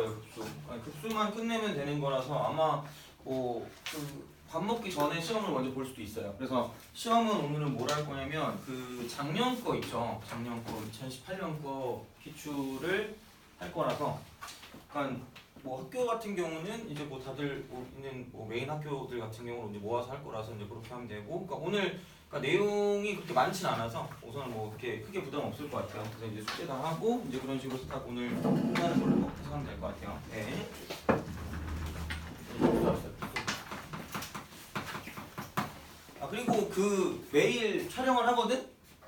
거예요. 급수. 아니, 급수만 끝내면 되는 거라서 아마 뭐 밥 먹기 전에 시험을 먼저 볼 수도 있어요. 그래서 시험은 오늘은 뭘 할 거냐면 그 작년 거 있죠. 작년 거 2018년 거 기출을 할 거라서 약간 뭐 학교 같은 경우는 이제 뭐 다들 뭐 있는 뭐 메인 학교들 같은 경우는 이제 모아서 할 거라서 이제 그렇게 하면 되고, 그러니까 오늘 그러니까 내용이 그렇게 많지는 않아서 우선 뭐 이렇게 크게 부담 없을 것 같아요. 그래서 이제 숙제 다 하고 이제 그런 식으로 딱 오늘 끝나는 걸로 해석하면 될 것 같아요. 네. 그리고 그 매일 촬영을 하거든?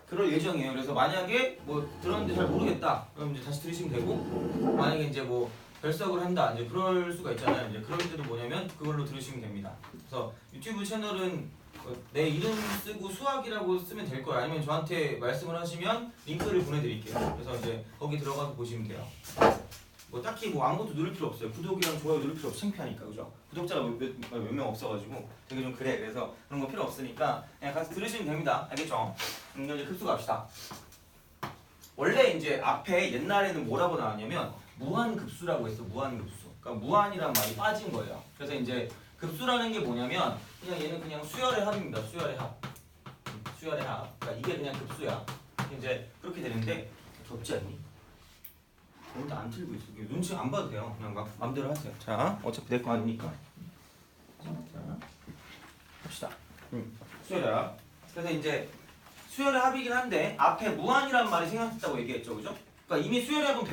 그럴 예정이에요. 그래서 만약에 뭐 들었는데 잘 모르겠다, 그럼 이제 다시 들으시면 되고, 만약에 이제 뭐 결석을 한다, 이제 그럴 수가 있잖아요. 이제 그럴 때는 뭐냐면 그걸로 들으시면 됩니다. 그래서 유튜브 채널은 내 이름 쓰고 수학이라고 쓰면 될 거예요. 아니면 저한테 말씀을 하시면 링크를 보내드릴게요. 그래서 이제 거기 들어가서 보시면 돼요. 뭐 딱히 뭐 아무것도 누를 필요 없어요. 구독이랑 좋아요 누를 필요 없어. 창피하니까, 그죠? 구독자가 몇 명 없어가지고 되게 좀 그래. 그래서 그런 거 필요 없으니까 그냥 가서 들으시면 됩니다. 알겠죠? 이제 급수 갑시다. 원래 이제 앞에 옛날에는 뭐라고 나왔냐면 무한급수라고 했어. 무한급수. 그러니까 무한이란 말이 빠진 거예요. 그래서 이제 급수라는 게 뭐냐면 그냥 얘는 그냥 수열의 합입니다. 수열의 합. 수열의 합. 그러니까 이게 그냥 급수야. 이제 그렇게 되는데 덥지 않니? 오늘 안 틀고 있어. 눈치 안 봐도 돼요. 그냥 막 맘대로 하세요. 자, 어차피 내 거 아니니까. 자, 합시다. 수열의 합. 그래서 이제 수열의 합이긴 한데 앞에 무한이란 말이 생각했다고 얘기했죠, 그죠? 그러니까 이미 수열의 합은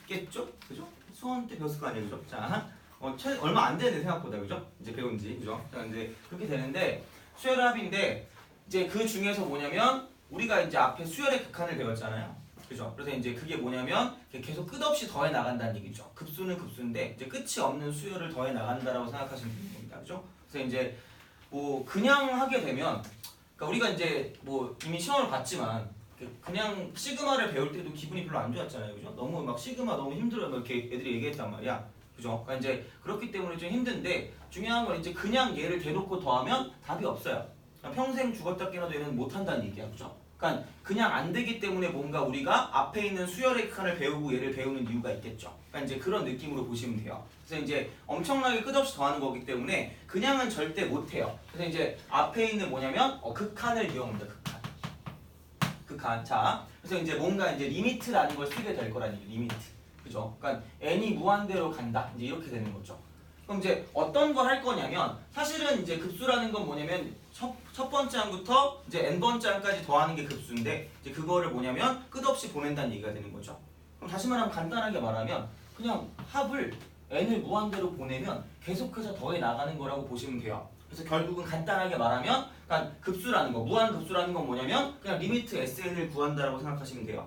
배웠겠죠, 그죠? 수원 때 배웠을 거 아니에요, 그죠? 자, 얼마 안 되는데 생각보다, 그죠? 이제 배운지, 그죠? 자, 이제 그렇게 되는데 수열의 합인데 이제 그 중에서 뭐냐면 우리가 이제 앞에 수열의 극한을 배웠잖아요. 그죠? 그래서 이제 그게 뭐냐면 계속 끝없이 더해 나간다는 얘기죠. 급수는 급수인데 이제 끝이 없는 수열을 더해 나간다라고 생각하시면 되는 겁니다. 그죠? 그래서 이제 뭐 그냥 하게 되면, 그러니까 우리가 이제 뭐 이미 시험을 봤지만 그냥 시그마를 배울 때도 기분이 별로 안 좋았잖아요. 그죠? 너무 막 시그마 너무 힘들어요. 이렇게 애들이 얘기했단 말이야. 그죠? 그러니까 이제 그렇기 때문에 좀 힘든데 중요한 건 이제 그냥 얘를 대놓고 더하면 답이 없어요. 그러니까 평생 죽었다 깨어나도 얘는 못 한다는 얘기야. 그죠? 그러니까 그냥 안 되기 때문에 뭔가 우리가 앞에 있는 수열의 극한을 배우고 얘를 배우는 이유가 있겠죠. 그러니까 이제 그런 느낌으로 보시면 돼요. 그래서 이제 엄청나게 끝없이 더하는 거기 때문에 그냥은 절대 못 해요. 그래서 이제 앞에 있는 뭐냐면 극한을 이용합니다. 극한. 극한. 자, 그래서 이제 뭔가 이제 리미트라는 걸 쓰게 될 거라는 얘기. 리미트. 그죠? 그러니까 n이 무한대로 간다. 이제 이렇게 되는 거죠. 그럼 이제 어떤 걸 할 거냐면 사실은 이제 급수라는 건 뭐냐면 첫 번째 항부터 이제 n번째 항까지 더하는 게 급수인데 이제 그거를 뭐냐면 끝없이 보낸다는 얘기가 되는 거죠. 그럼 다시 말하면 간단하게 말하면 그냥 합을 n을 무한대로 보내면 계속해서 더해 나가는 거라고 보시면 돼요. 그래서 결국은 간단하게 말하면 그러니까 급수라는 거, 무한급수라는 건 뭐냐면 그냥 리미트 sn을 구한다라고 생각하시면 돼요.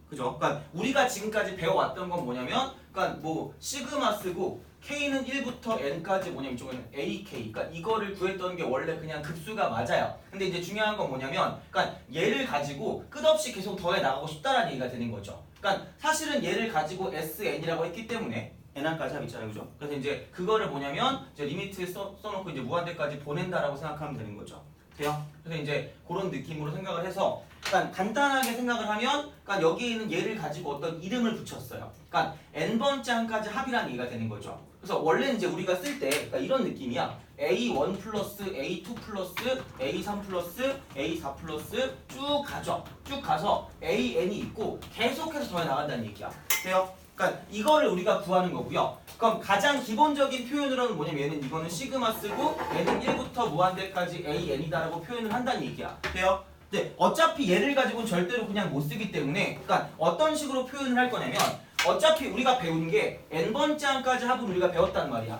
그죠? 그러니까 우리가 지금까지 배워왔던 건 뭐냐면 그러니까 뭐 시그마 쓰고 K는 1부터 N까지 뭐냐면 이쪽에는 AK, 그러니까 이거를 구했던 게 원래 그냥 급수가 맞아요. 근데 이제 중요한 건 뭐냐면 그러니까 얘를 가지고 끝없이 계속 더해 나가고 싶다라는 얘기가 되는 거죠. 그러니까 사실은 얘를 가지고 SN이라고 했기 때문에 N항까지 합 있잖아요, 그죠? 그래서 이제 그거를 뭐냐면 이제 리미트 써놓고 이제 무한대까지 보낸다라고 생각하면 되는 거죠. 돼요? 그래서 이제 그런 느낌으로 생각을 해서 그러니까 간단하게 생각을 하면 그러니까 여기에 있는 얘를 가지고 어떤 이름을 붙였어요. 그러니까 n번째 항까지 합이라는 얘기가 되는 거죠. 그래서 원래 이제 우리가 쓸 때 그러니까 이런 느낌이야. A1 플러스 A2 플러스 A3 플러스 A4 플러스 쭉 가죠. 쭉 가서 AN이 있고 계속해서 더해 나간다는 얘기야. 돼요? 그러니까 이거를 우리가 구하는 거고요. 그럼 가장 기본적인 표현으로는 뭐냐면 얘는 이거는 시그마 쓰고 얘는 1부터 무한대까지 AN이다라고 표현을 한다는 얘기야. 돼요? 근데 어차피 얘를 가지고는 절대로 그냥 못 쓰기 때문에 그러니까 어떤 식으로 표현을 할 거냐면 어차피 우리가 배운 게 n번째 항까지 합은 우리가 배웠단 말이야.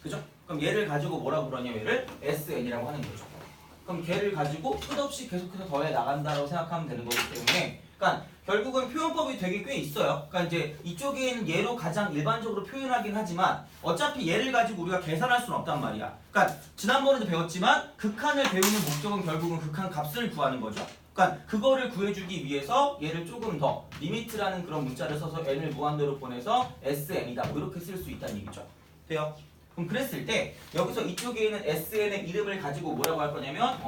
그죠? 그럼 얘를 가지고 뭐라고 그러냐면 얘를 SN이라고 하는 거죠. 그럼 걔를 가지고 끝없이 계속해서 더해 나간다라고 생각하면 되는 거기 때문에 그러니까 결국은 표현법이 되게 꽤 있어요. 그러니까 이제 이쪽에는 얘로 가장 일반적으로 표현하긴 하지만 어차피 얘를 가지고 우리가 계산할 수는 없단 말이야. 그러니까 지난번에도 배웠지만 극한을 배우는 목적은 결국은 극한 값을 구하는 거죠. 그러니까 그거를 구해주기 위해서 얘를 조금 더 리미트라는 그런 문자를 써서 n을 무한대로 보내서 sn이다 뭐 이렇게 쓸 수 있다는 얘기죠. 돼요? 그럼 그랬을 때 여기서 이쪽에 있는 sn의 이름을 가지고 뭐라고 할 거냐면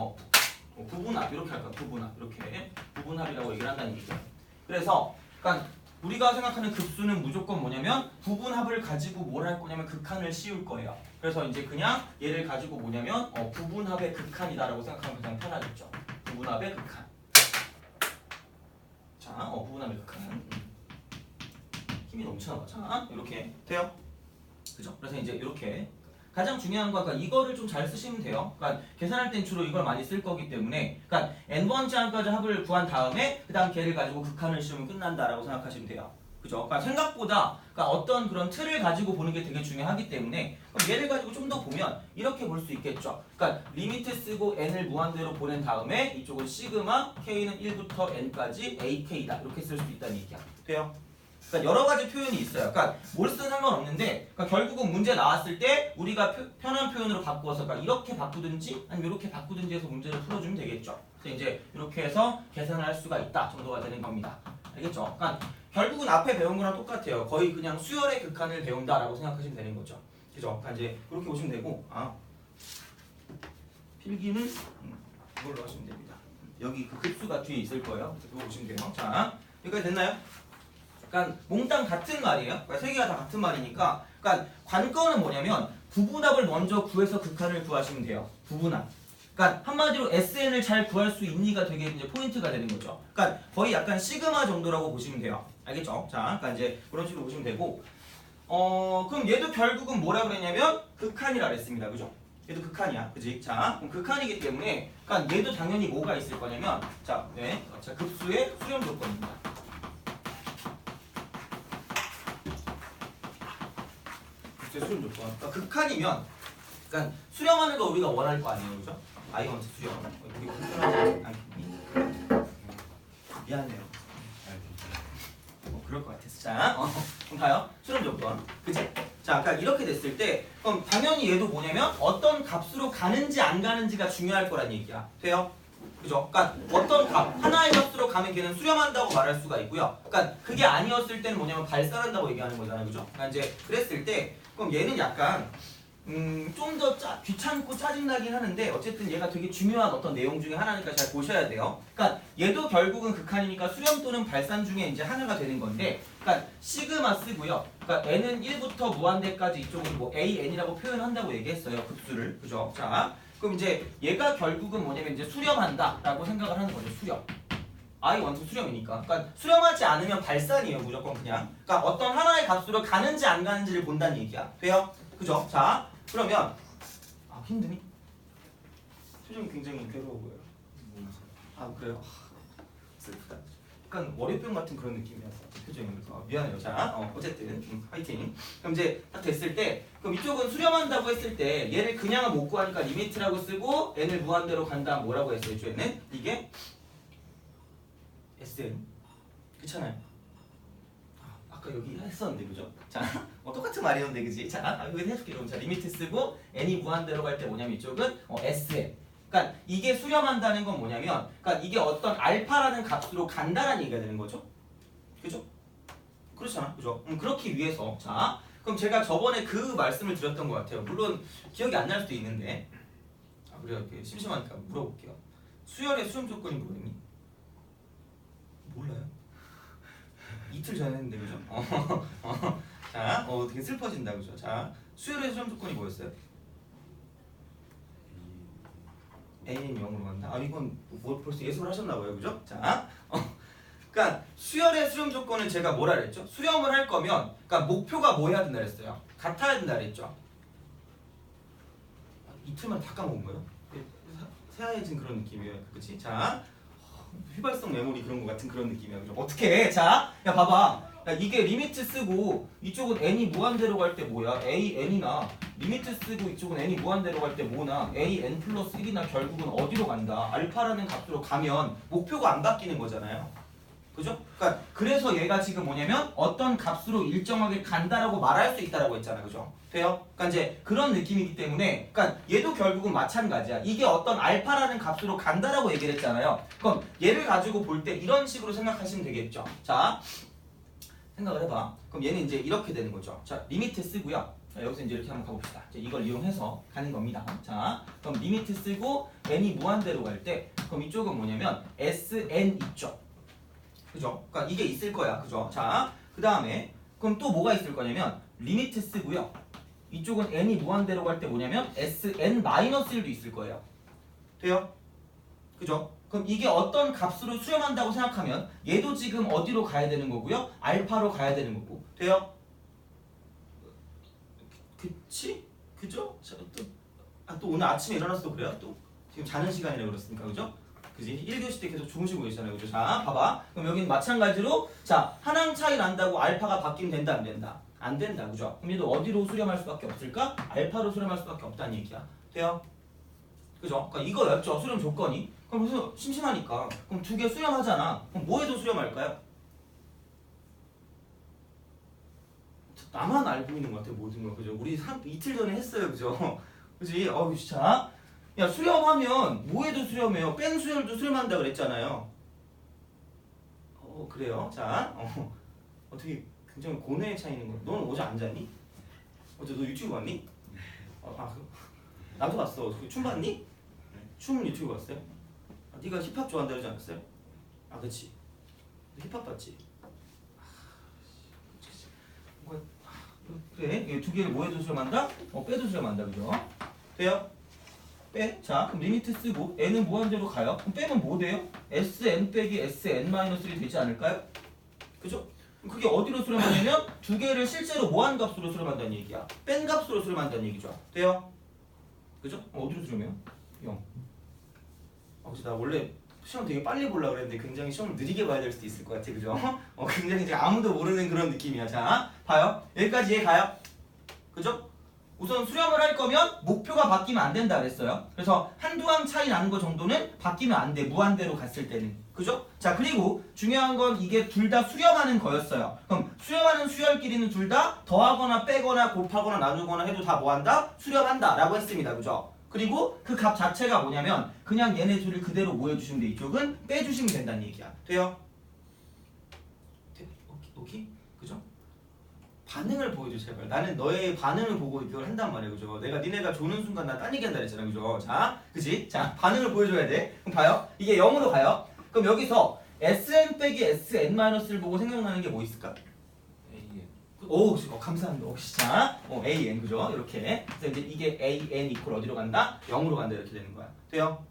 부분합 이렇게 할 거야. 부분합 이렇게 부분합이라고 얘기를 한다는 얘기죠. 그래서 그러니까 우리가 생각하는 급수는 무조건 뭐냐면 부분합을 가지고 뭘 할 거냐면 극한을 씌울 거예요. 그래서 이제 그냥 얘를 가지고 뭐냐면 부분합의 극한이다라고 생각하면 가장 편하겠죠. 부분합의 극한. 자, 부분합의 극한. 힘이 넘쳐나. 자, 이렇게 돼요. 그죠? 그래서 이제 이렇게 가장 중요한 거 아까 이거를 좀 잘 쓰시면 돼요. 그러니까 계산할 땐 주로 이걸 많이 쓸 거기 때문에 그러니까 n번째 항까지 합을 구한 다음에 그 다음 걔를 가지고 극한을 씌우면 끝난다라고 생각하시면 돼요. 그죠? 그러니까 생각보다 그러니까 어떤 그런 틀을 가지고 보는 게 되게 중요하기 때문에 그럼 얘를 가지고 좀 더 보면 이렇게 볼 수 있겠죠. 그러니까 리미트 쓰고 n을 무한대로 보낸 다음에 이쪽은 시그마 k는 1부터 n까지 ak다 이렇게 쓸 수 있다는 얘기야. 돼요? 그러니까 여러 가지 표현이 있어요. 그러니까 뭘 쓰든 상관없는데 그러니까 결국은 문제 나왔을 때 우리가 편한 표현으로 바꾸어서 그러니까 이렇게 바꾸든지 아니면 이렇게 바꾸든지 해서 문제를 풀어주면 되겠죠. 그래서 이제 이렇게 해서 계산을 할 수가 있다 정도가 되는 겁니다. 알겠죠? 그러니까 결국은 앞에 배운 거랑 똑같아요. 거의 그냥 수열의 극한을 배운다라고 생각하시면 되는 거죠. 그죠? 그러니까 이제 그렇게 보시면 되고 필기는 이걸로 하시면 됩니다. 여기 그 급수가 뒤에 있을 거예요. 그거 보시면 돼요. 자, 여기까지 됐나요? 그러니까 몽땅 같은 말이에요. 그러니까 세 개가 다 같은 말이니까. 그러니까 관건은 뭐냐면 부분합을 먼저 구해서 극한을 구하시면 돼요. 부분합. 그러니까 한마디로 SN을 잘 구할 수 있니가 되게 이제 포인트가 되는 거죠. 그러니까 거의 약간 시그마 정도라고 보시면 돼요. 알겠죠? 자, 그러니까 이제 그런 식으로 보시면 되고. 그럼 얘도 결국은 뭐라 그랬냐면 극한이라 그랬습니다. 그죠? 얘도 극한이야. 그지? 자, 그럼 극한이기 때문에 그러니까 얘도 당연히 뭐가 있을 거냐면 자, 네. 자, 급수의 수렴 조건입니다. 수렴 조건. 그러니까 극한이면, 그러니까 수렴하는 거 우리가 원할 거 아니에요, 그죠? I1 수렴. 우리 불편하지 않겠니? 미안해요. 그럴 것 같았어. 자, 그럼 봐요. 수렴 조건. 그치? 자, 아까 이렇게 됐을 때, 그럼 당연히 얘도 뭐냐면 어떤 값으로 가는지 안 가는지가 중요할 거란 얘기야. 돼요? 그죠? 그러니까 어떤 값, 하나의 값으로 가면 걔는 수렴한다고 말할 수가 있고요. 그러니까 그게 아니었을 때는 뭐냐면 발산한다고 얘기하는 거잖아요, 그죠? 그러니까 이제 그랬을 때, 그럼 얘는 약간 좀 더 귀찮고 짜증나긴 하는데 어쨌든 얘가 되게 중요한 어떤 내용 중에 하나니까 잘 보셔야 돼요. 그러니까 얘도 결국은 극한이니까 수렴 또는 발산 중에 이제 하나가 되는 건데, 그러니까 시그마 쓰고요. 그러니까 n은 1부터 무한대까지 이쪽은 뭐 an이라고 표현한다고 얘기했어요, 급수를. 그죠? 자, 그럼 이제 얘가 결국은 뭐냐면 이제 수렴한다라고 생각을 하는 거죠, 수렴. I1 수렴이니까. 그러니까 수렴하지 않으면 발산이에요, 무조건 그냥. 그러니까 어떤 하나의 값으로 가는지 안 가는지를 본다는 얘기야. 돼요? 그죠? 자, 그러면 힘드니? 표정이 굉장히 괴로워 보여요. 그래요? 슬프다. 약간 월요병 같은 그런 느낌이었어. 표정이. 미안해요. 자, 어쨌든 화이팅. 그럼 이제 딱 됐을 때, 그럼 이쪽은 수렴한다고 했을 때 얘를 그냥은 못 구하니까 리미트라고 쓰고 n을 무한대로 간다 뭐라고 했어요? 얘는 이게 SN. 그렇잖아요. 아까 여기 했었는데, 그죠? 자, 똑같은 말이었는데, 그지? 자, 이거 해줄게. 그럼 자, 리미트 쓰고 n이 무한대로 갈 때 뭐냐면 이쪽은 SN. 그러니까 이게 수렴한다는 건 뭐냐면, 그러니까 이게 어떤 알파라는 값으로 간다라는 얘기가 되는 거죠. 그죠? 그렇잖아, 그죠? 그렇기 위해서 자, 그럼 제가 저번에 그 말씀을 드렸던 것 같아요. 물론 기억이 안 날 수도 있는데, 우리가 이렇게 심심하니까 물어볼게요. 수열의 수렴 조건이 뭐니? 몰라요? 이틀 전에 했는데, 그죠? 자, 되게 슬퍼진다, 그죠? 자, 수열의 수렴 조건이 뭐였어요? A는 0으로 간다. 이건 뭐 벌써 예습을 하셨나봐요, 그죠? 자, 그러니까 수열의 수렴 조건은 제가 뭐라 그랬죠? 수렴을 할 거면, 그러니까 목표가 뭐 해야 된다 그랬어요? 같아야 된다 그랬죠? 이틀만 다 까먹은 거예요? 새하얘진 그런 느낌이에요, 그치? 자, 휘발성 메모리 그런 거 같은 그런 느낌이야, 그죠? 어떻게 해? 자, 야 봐봐. 야, 이게 리미트 쓰고 이쪽은 n이 무한대로 갈 때 뭐야? an이나 리미트 쓰고 이쪽은 n이 무한대로 갈 때 뭐나 an 플러스 1이나 결국은 어디로 간다? 알파라는 값으로 가면 목표가 안 바뀌는 거잖아요. 그죠? 그러니까 그래서 얘가 지금 뭐냐면 어떤 값으로 일정하게 간다라고 말할 수 있다라고 했잖아, 그죠? 돼요? 그러니까 이제 그런 느낌이기 때문에, 그러니까 얘도 결국은 마찬가지야. 이게 어떤 알파라는 값으로 간다라고 얘기를 했잖아요. 그럼 얘를 가지고 볼 때 이런 식으로 생각하시면 되겠죠. 자, 생각을 해봐. 그럼 얘는 이제 이렇게 되는 거죠. 자, 리미트 쓰고요. 자, 여기서 이제 이렇게 한번 가봅시다. 이제 이걸 이용해서 가는 겁니다. 자, 그럼 리미트 쓰고 n이 무한대로 갈 때, 그럼 이쪽은 뭐냐면 sn 있죠. 그죠? 그러니까 이게 있을 거야. 그죠? 자, 그 다음에 그럼 또 뭐가 있을 거냐면 리미트 쓰고요. 이쪽은 n이 무한대로 갈 때 뭐냐면 sn-1도 있을 거예요. 돼요? 그죠? 그럼 이게 어떤 값으로 수렴한다고 생각하면 얘도 지금 어디로 가야 되는 거고요? 알파로 가야 되는 거고. 돼요? 그치? 그죠? 또 오늘 아침에 일어나서도 그래요? 또 지금 자는 시간이라 그렇습니까? 그죠? 그지? 1교시 때 계속 주무시고 계시잖아요. 그죠? 자, 봐봐. 그럼 여기는 마찬가지로 자, 하나씩 차이 난다고 알파가 바뀌면 된다, 안 된다? 안 된다. 그죠? 그럼 얘도 어디로 수렴할 수밖에 없을까? 알파로 수렴할 수밖에 없다는 얘기야. 돼요? 그죠? 그러니까 이거였죠. 수렴 조건이. 그럼 그래서 심심하니까 그럼 두 개 수렴하잖아. 그럼 뭐에도 수렴할까요? 나만 알고 있는 것 같아 모든 걸. 그죠? 우리 이틀 전에 했어요. 그죠? 그지? 어우 진짜. 야 수렴하면 뭐에도 수렴해요? 뺀 수열도 수렴한다 그랬잖아요. 그래요. 자 어떻게 굉장히 고뇌에 차 있는 거야. 너는 어제 안 잤니? 어제 너 유튜브 봤니? 나도 봤어. 춤 봤니? 춤은 유튜브 봤어요? 네가 힙합 좋아한다 그러지 않았어요? 그치. 힙합 봤지? 그래, 이 두 개를 뭐해도 수렴한다? 빼도 수렴한다, 그죠? 돼요? 빼. 자, 그럼 리미트 쓰고 n은 무한대로 가요. 그럼 빼면 뭐 돼요? sn 빼기 sn-1이 되지 않을까요? 그죠? 그게 어디로 수렴하냐면 두 개를 실제로 뭐한 값으로 수렴한다는 얘기야. 뺀 값으로 수렴한다는 얘기죠. 돼요? 그죠? 어디로 수렴해요? 0. 나 원래 시험 되게 빨리 보려고 그랬는데 굉장히 시험을 느리게 봐야 될 수도 있을 것 같아. 그죠? 굉장히 이제 아무도 모르는 그런 느낌이야. 자, 봐요. 여기까지 이해 가요? 그죠? 우선 수렴을 할 거면 목표가 바뀌면 안 된다 그랬어요. 그래서 한두 항 차이 나는 거 정도는 바뀌면 안 돼. 무한대로 갔을 때는. 그죠? 자, 그리고 중요한 건 이게 둘 다 수렴하는 거였어요. 그럼 수렴하는 수열끼리는 둘 다 더하거나 빼거나 곱하거나 나누거나 해도 다 뭐한다? 수렴한다 라고 했습니다. 그죠? 그리고 그 값 자체가 뭐냐면 그냥 얘네 둘을 그대로 모여주시면 돼. 이쪽은 빼주시면 된다는 얘기야. 돼요? 오케이? 그죠? 반응을 보여줘 제발. 나는 너의 반응을 보고 이걸 한단 말이야. 그죠? 내가 니네가 조는 순간 나 딴 얘기한다 그랬잖아. 그죠? 자, 그치? 자, 반응을 보여줘야 돼. 그럼 봐요. 이게 0으로 가요. 그럼 여기서 sn 빼기 sn-를 보고 생각나는 게 뭐 있을까? 오, 감사합니다. 진짜. an 그죠? 이렇게. 그래서 이제 이게 an 이퀄 어디로 간다? 0으로 간다 이렇게 되는 거야. 돼요?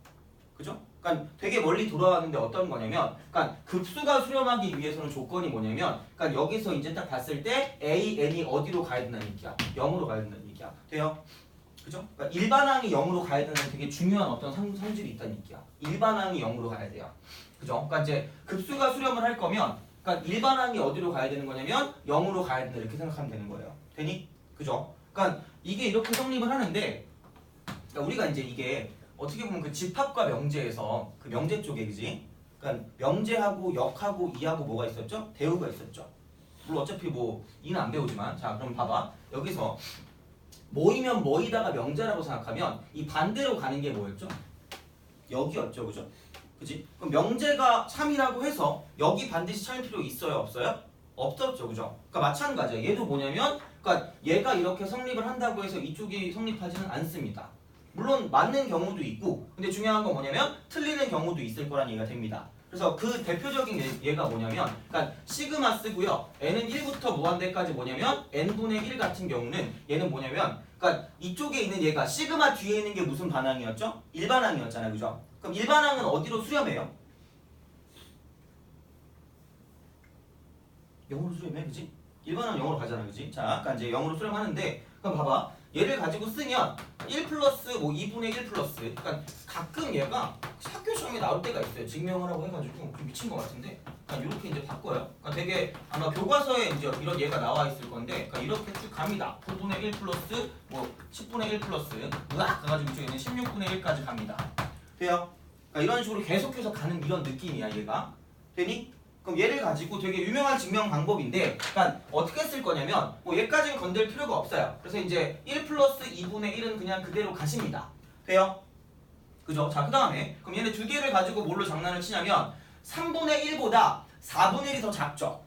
그죠? 그러니까 되게 멀리 돌아왔는데 어떤 거냐면, 그러니까 급수가 수렴하기 위해서는 조건이 뭐냐면, 그러니까 여기서 이제 딱 봤을 때 an이 어디로 가야 된다는 얘기야? 0으로 가야 된다는 얘기야. 돼요? 그죠? 그러니까 일반항이 0으로 가야 되는 되게 중요한 어떤 성질이 있다는 얘기야. 일반항이 0으로 가야 돼요. 그죠? 그러니까 이제 급수가 수렴을 할 거면 그러니까 일반항이 어디로 가야 되는 거냐면 0으로 가야 된다 이렇게 생각하면 되는 거예요. 되니? 그죠? 그러니까 이게 이렇게 성립을 하는데 그러니까 우리가 이제 이게 어떻게 보면 그 집합과 명제에서 그 명제 쪽에 그지? 그러니까 명제하고 역하고 이하고 뭐가 있었죠? 대우가 있었죠. 물론 어차피 뭐 이는 안 배우지만 자 그럼 봐봐 여기서 모이면 모이다가 명제라고 생각하면 이 반대로 가는 게 뭐였죠? 여기였죠, 그죠? 그지? 그럼 명제가 참이라고 해서 여기 반드시 참일 필요 있어요, 없어요? 없었죠, 그죠? 그러니까 마찬가지야. 얘도 뭐냐면, 그러니까 얘가 이렇게 성립을 한다고 해서 이쪽이 성립하지는 않습니다. 물론 맞는 경우도 있고, 근데 중요한 건 뭐냐면 틀리는 경우도 있을 거란 얘기가 됩니다. 그래서 그 대표적인 얘가 뭐냐면, 그러니까 시그마 쓰고요. n은 1부터 무한대까지 뭐냐면 n분의 1 같은 경우는 얘는 뭐냐면, 그러니까 이쪽에 있는 얘가 시그마 뒤에 있는 게 무슨 반항이었죠? 일반항이었잖아요, 그죠? 그럼 일반항은 어디로 수렴해요? 0으로 수렴해, 그지? 일반항은 0으로 가잖아, 그지? 자, 아까 이제 0으로 수렴하는데, 그럼 봐봐. 얘를 가지고 쓰면 1 플러스 뭐 2분의 1 플러스 그러니까 가끔 얘가 학교 시험에 나올 때가 있어요. 증명을 하고 해가지고 좀 미친 것 같은데 그러니까 이렇게 이제 바꿔요. 그러니까 되게 아마 교과서에 이제 이런 얘가 나와 있을 건데 그러니까 이렇게 쭉 갑니다. 9분의 1 플러스 뭐 10분의 1 플러스 으악 가가지고 이쪽에는 16분의 1까지 갑니다. 돼요? 그러니까 이런 식으로 계속해서 가는 이런 느낌이야 얘가. 되니? 그럼 얘를 가지고 되게 유명한 증명 방법인데 그러니까 어떻게 쓸 거냐면 뭐 얘까지는 건들 필요가 없어요. 그래서 이제 1 플러스 2분의 1은 그냥 그대로 가십니다. 돼요? 그죠? 자, 그 다음에 그럼 얘네 두 개를 가지고 뭘로 장난을 치냐면 3분의 1보다 4분의 1이 더 작죠?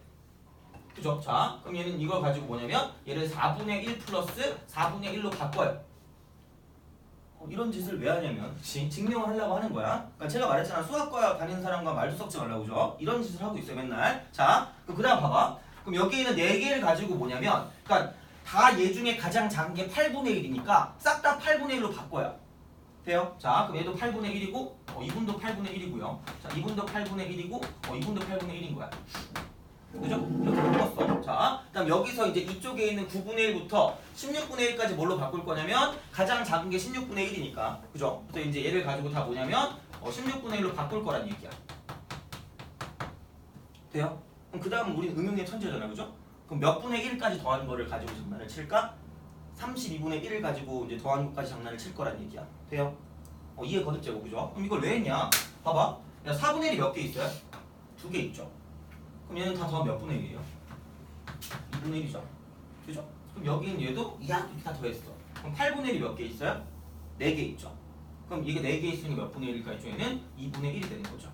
그죠? 자, 그럼 얘는 이걸 가지고 뭐냐면 얘를 4분의 1 플러스 4분의 1로 바꿔요. 이런 짓을 왜 하냐면 증명을 하려고 하는 거야. 그러니까 제가 말했잖아. 수학과 다니는 사람과 말도 섞지 말라고. 그죠? 이런 짓을 하고 있어요 맨날. 자, 그 다음 봐봐. 그럼 여기에 있는 4개를 가지고 뭐냐면 그러니까 다 얘 중에 가장 작은 게 8분의 1이니까 싹 다 8분의 1로 바꿔요. 돼요? 자, 그럼 얘도 8분의 1이고 이분도 8분의 1이고요. 자, 이분도 8분의 1이고 이분도 8분의 1인 거야. 그죠? 이렇게 바꿨어. 자, 그다음 여기서 이제 이쪽에 있는 9분의 1부터 16분의 1까지 뭘로 바꿀 거냐면 가장 작은 게 16분의 1이니까. 그죠? 그래서 이제 얘를 가지고 다 뭐냐면 16분의 1로 바꿀 거란 얘기야. 돼요? 그럼 그다음 우리는 응용의 천재잖아. 그죠? 그럼 몇 분의 1까지 더한 거를 가지고 장난을 칠까? 32분의 1을 가지고 이제 더한 것까지 장난을 칠 거란 얘기야. 돼요? 이해 거듭되고. 그죠? 그럼 이걸 왜 했냐? 봐봐. 야, 4분의 1이 몇 개 있어요? 2개 있죠. 그럼 얘는 다 더하면 몇 분의 1이에요? 2분의 1이죠. 그죠? 그럼 여기는 얘도 이렇게 다 더했어. 그럼 8분의 1이 몇 개 있어요? 4개 있죠. 그럼 이게 4개 있으니 몇 분의 1일까? 이쪽에는 2분의 1이 되는 거죠.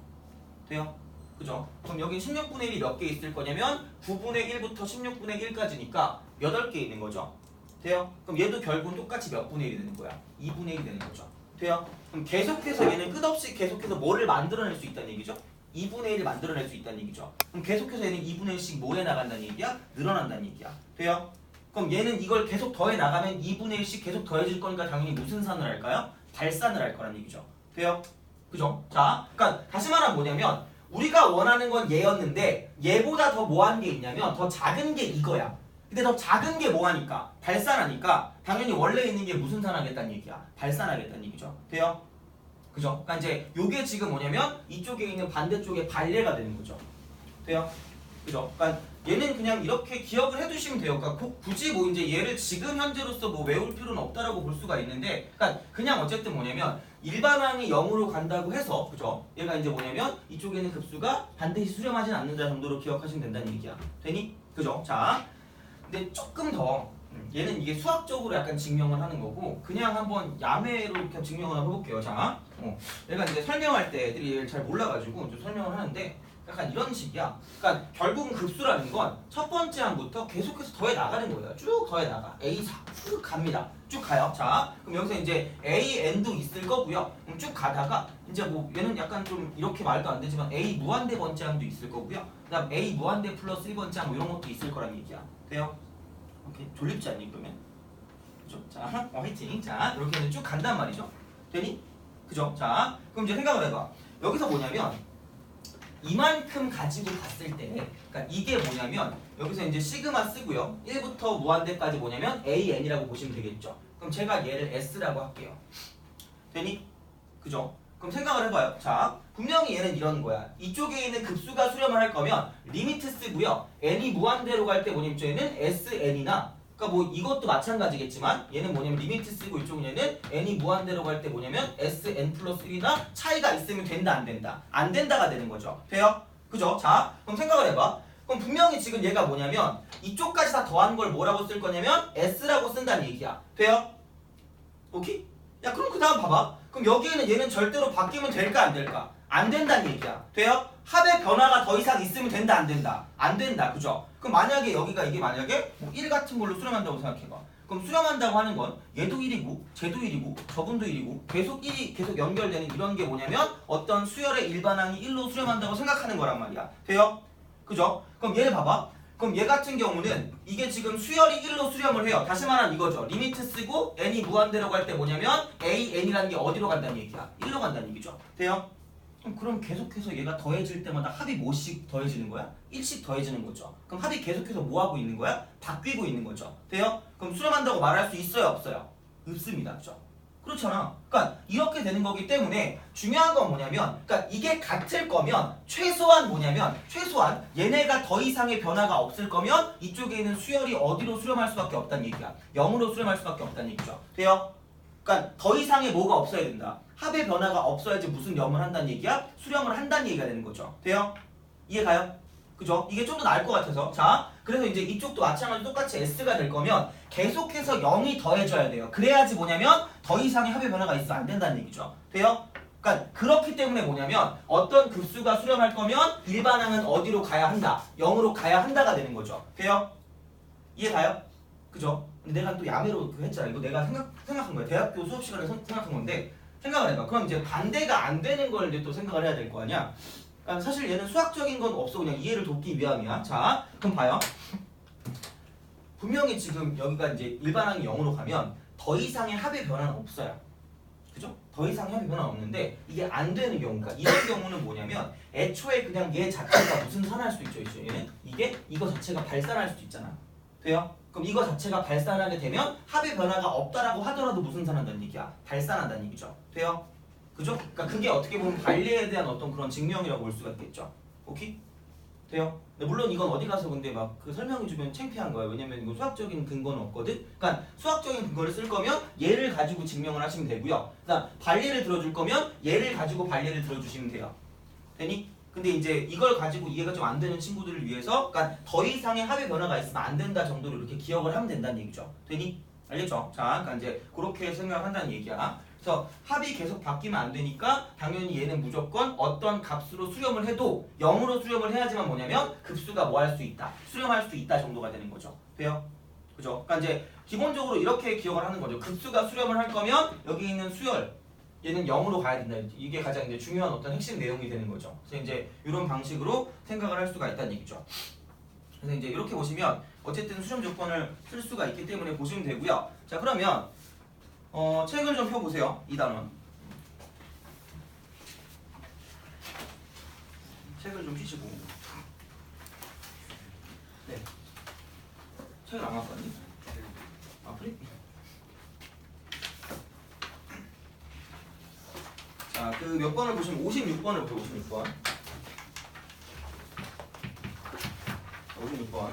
돼요? 그죠? 그럼 여기 16분의 1이 몇 개 있을 거냐면 9분의 1부터 16분의 1까지니까 8개 있는 거죠. 돼요? 그럼 얘도 결국은 똑같이 몇 분의 1이 되는 거야? 2분의 1이 되는 거죠. 돼요? 그럼 계속해서 얘는 끝없이 계속해서 뭐를 만들어낼 수 있다는 얘기죠? 2분의 1을 만들어낼 수 있다는 얘기죠. 그럼 계속해서 얘는 2분의 1씩 뭐 해나간다는 얘기야? 늘어난다는 얘기야. 돼요? 그럼 얘는 이걸 계속 더해 나가면 2분의 1씩 계속 더해질 거니까 당연히 무슨 산을 할까요? 발산을 할 거란 얘기죠. 돼요? 그죠? 자, 그러니까 다시 말하면 뭐냐면 우리가 원하는 건 얘였는데 얘보다 더 뭐한 게 있냐면 더 작은 게 이거야. 근데 더 작은 게 뭐하니까? 발산하니까 당연히 원래 있는 게 무슨 산하겠다는 얘기야? 발산하겠다는 얘기죠. 돼요? 그죠? 그러니까 이제 요게 지금 뭐냐면 이쪽에 있는 반대쪽에 반례가 되는 거죠. 돼요? 그죠? 그러니까 얘는 그냥 이렇게 기억을 해두시면 돼요. 그러니까 굳이 뭐 이제 얘를 지금 현재로서 뭐 외울 필요는 없다라고 볼 수가 있는데, 그러니까 그냥 어쨌든 뭐냐면 일반항이 0으로 간다고 해서, 그죠? 얘가 이제 뭐냐면 이쪽에 있는 급수가 반드시 수렴하진 않는다 정도로 기억하시면 된다는 얘기야. 되니? 그죠? 자, 근데 조금 더 얘는 이게 수학적으로 약간 증명을 하는 거고 그냥 한번 야매로 그냥 증명을 한번 해볼게요. 자, 얘가 이제 설명할 때 애들이 얘를 잘 몰라가지고 좀 설명을 하는데 약간 이런 식이야. 그러니까 결국은 급수라는 건 첫 번째 항부터 계속해서 더해 나가는 거예요. 쭉 더해 나가. A4 쭉 갑니다. 쭉 가요. 자, 그럼 여기서 이제 AN도 있을 거고요. 그럼 쭉 가다가 이제 뭐 얘는 약간 좀 이렇게 말도 안 되지만 A 무한대 번째 항도 있을 거고요. 그다음 A 무한대 플러스 1번째 항 뭐 이런 것도 있을 거란 얘기야. 돼요? 오케이. 졸립지 않니 그러면? 그죠? 자, 화이팅. 자, 이렇게 쭉 간단 말이죠. 되니? 그죠? 자, 그럼 이제 생각을 해봐. 여기서 뭐냐면 이만큼 가지고 갔을 때, 그러니까 이게 뭐냐면 여기서 이제 시그마 쓰고요. 1부터 무한대까지 뭐냐면 AN이라고 보시면 되겠죠. 그럼 제가 얘를 S라고 할게요. 되니? 그죠? 그럼 생각을 해봐요. 자, 분명히 얘는 이런 거야. 이쪽에 있는 급수가 수렴을 할 거면 리미트 쓰고요. n이 무한대로 갈 때 뭐냐면 이쪽에는 SN이나 그러니까 뭐 이것도 마찬가지겠지만 얘는 뭐냐면 리미트 쓰고 이쪽은 얘는 n이 무한대로 갈 때 뭐냐면 SN 플러스 1이나 차이가 있으면 된다 안 된다? 안 된다가 되는 거죠. 돼요? 그죠? 자, 그럼 생각을 해봐. 그럼 분명히 지금 얘가 뭐냐면 이쪽까지 다 더한 걸 뭐라고 쓸 거냐면 S라고 쓴다는 얘기야. 돼요? 오케이? 야 그럼 그 다음 봐봐. 그럼 여기에는 얘는 절대로 바뀌면 될까 안 될까? 안 된다는 얘기야. 돼요? 합의 변화가 더 이상 있으면 된다 안 된다? 안 된다. 그죠? 그럼 만약에 여기가 이게 만약에 뭐 1 같은 걸로 수렴한다고 생각해봐. 그럼 수렴한다고 하는 건 얘도 1이고 쟤도 1이고 저분도 1이고 계속 1이 계속 연결되는 이런 게 뭐냐면 어떤 수열의 일반항이 1로 수렴한다고 생각하는 거란 말이야. 돼요? 그죠? 그럼 얘를 봐봐. 그럼 얘 같은 경우는 이게 지금 수열이 1로 수렴을 해요. 다시 말하면 이거죠. 리미트 쓰고 n이 무한대로 갈 때 뭐냐면 AN이라는 게 어디로 간다는 얘기야? 1로 간다는 얘기죠. 돼요? 그럼 계속해서 얘가 더해질 때마다 합이 뭐씩 더해지는 거야? 1씩 더해지는 거죠. 그럼 합이 계속해서 뭐 하고 있는 거야? 바뀌고 있는 거죠. 돼요? 그럼 수렴한다고 말할 수 있어요? 없어요? 없습니다. 그죠? 그렇잖아. 그러니까 이렇게 되는 거기 때문에 중요한 건 뭐냐면 그러니까 이게 같을 거면 최소한 뭐냐면 최소한 얘네가 더 이상의 변화가 없을 거면 이쪽에 있는 수열이 어디로 수렴할 수밖에 없다는 얘기야. 0으로 수렴할 수밖에 없다는 얘기죠. 돼요? 그러니까 더 이상의 뭐가 없어야 된다. 합의 변화가 없어야지 무슨 염을 한다는 얘기야? 수렴을 한다는 얘기가 되는 거죠. 돼요? 이해가요? 그죠? 이게 좀 더 나을 것 같아서. 자, 그래서 이제 이쪽도 마찬가지로 똑같이 S가 될 거면 계속해서 0이 더해져야 돼요. 그래야지 뭐냐면 더 이상의 합의 변화가 있으면 안 된다는 얘기죠. 돼요? 그러니까 그렇기 때문에 뭐냐면 어떤 급수가 수렴할 거면 일반항은 어디로 가야 한다? 0으로 가야 한다가 되는 거죠. 돼요? 이해가요? 그죠? 근데 내가 또 야매로 그 했잖아. 이거 내가 생각한 거야. 대학교 수업 시간에 생각한 건데 생각을 해봐. 그럼 이제 반대가 안 되는 걸 이제 또 생각을 해야 될 거 아니야. 그러니까 사실 얘는 수학적인 건 없어. 그냥 이해를 돕기 위함이야. 자, 그럼 봐요. 분명히 지금 여기가 이제 일반항이 0으로 가면 더 이상의 합의 변화는 없어요. 그죠? 더 이상의 합의 변화는 없는데 이게 안 되는 경우가 이런 경우는 뭐냐면 애초에 그냥 얘 자체가 무슨 산할 수 있죠. 얘는 이게 이거 자체가 발산할 수도 있잖아. 돼요? 그럼 이거 자체가 발산하게 되면 합의 변화가 없다라고 하더라도 무슨 산한다는 얘기야? 발산한다는 얘기죠. 돼요? 그죠? 그러니까 그게 어떻게 보면 반례에 대한 어떤 그런 증명이라고 볼 수가 있겠죠. 오케이? 돼요? 근데 물론 이건 어디 가서 근데 막 그 설명해주면 창피한 거예요. 왜냐면 이거 수학적인 근거는 없거든. 그러니까 수학적인 근거를 쓸 거면 얘를 가지고 증명을 하시면 되고요. 그다음 반례를 들어줄 거면 얘를 가지고 반례를 들어주시면 돼요. 되니? 근데 이제 이걸 가지고 이해가 좀 안 되는 친구들을 위해서 그러니까 더 이상의 합의 변화가 있으면 안 된다 정도로 이렇게 기억을 하면 된다는 얘기죠. 되니? 알겠죠? 자, 그러니까 이제 그렇게 생각한다는 얘기야. 그래서 합이 계속 바뀌면 안 되니까 당연히 얘는 무조건 어떤 값으로 수렴을 해도 0으로 수렴을 해야지만 뭐냐면 급수가 뭐 할 수 있다. 수렴할 수 있다 정도가 되는 거죠. 돼요? 그죠? 그러니까 이제 기본적으로 이렇게 기억을 하는 거죠. 급수가 수렴을 할 거면 여기 있는 수열 얘는 0으로 가야 된다. 이게 가장 이제 중요한 어떤 핵심 내용이 되는 거죠. 그래서 이제 이런 방식으로 생각을 할 수가 있다는 얘기죠. 그래서 이제 이렇게 보시면 어쨌든 수렴 조건을 쓸 수가 있기 때문에 보시면 되고요. 자, 그러면 책을 좀 펴보세요. 이 단원. 책을 좀 펴시고. 네. 책을 안 갖고 왔니? 아, 그래? 자, 그 몇 번을 보시면 56번을 보세요. 56번. 56번.